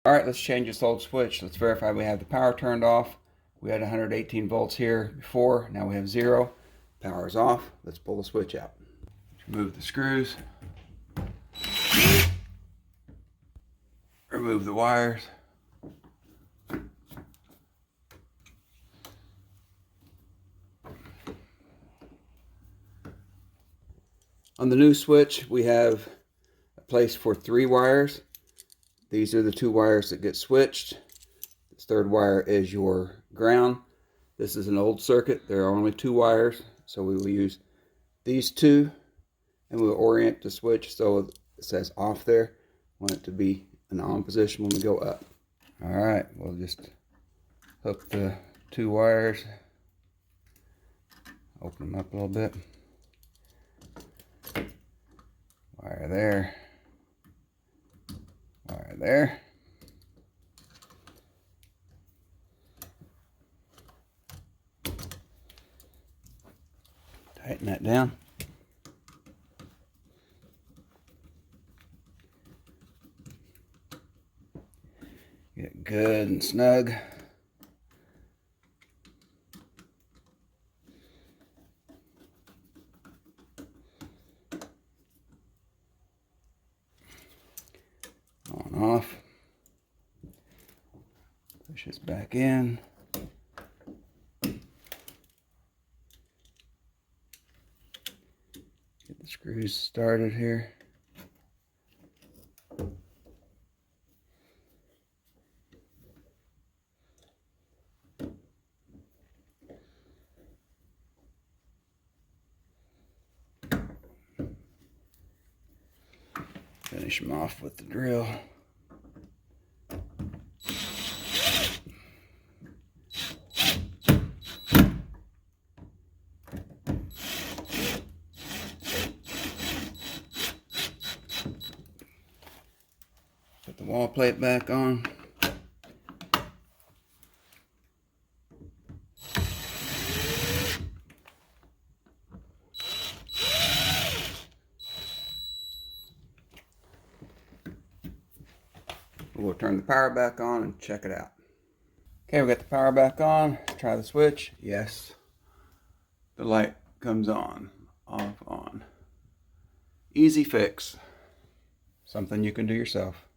All right, let's change this old switch. Let's verify we have the power turned off. We had 118 volts here before. Now we have 0. Power is off. Let's pull the switch out. Remove the screws. Remove the wires. On the new switch, we have a place for 3 wires. These are the 2 wires that get switched. This third wire is your ground. This is an old circuit. There are only 2 wires, so we will use these 2, and we'll orient the switch so it says off there. Want it to be in the on position when we go up. All right, we'll just hook the 2 wires, open them up a little bit. Wire there, wire there. Tighten that down. Get it good and snug. On, off. Push this back in. Get the screws started here. Finish them off with the drill. Put the wall plate back on. We'll turn the power back on and check it out. Okay, we got the power back on. Try the switch. Yes. The light comes on, off, on. Easy fix. Something you can do yourself.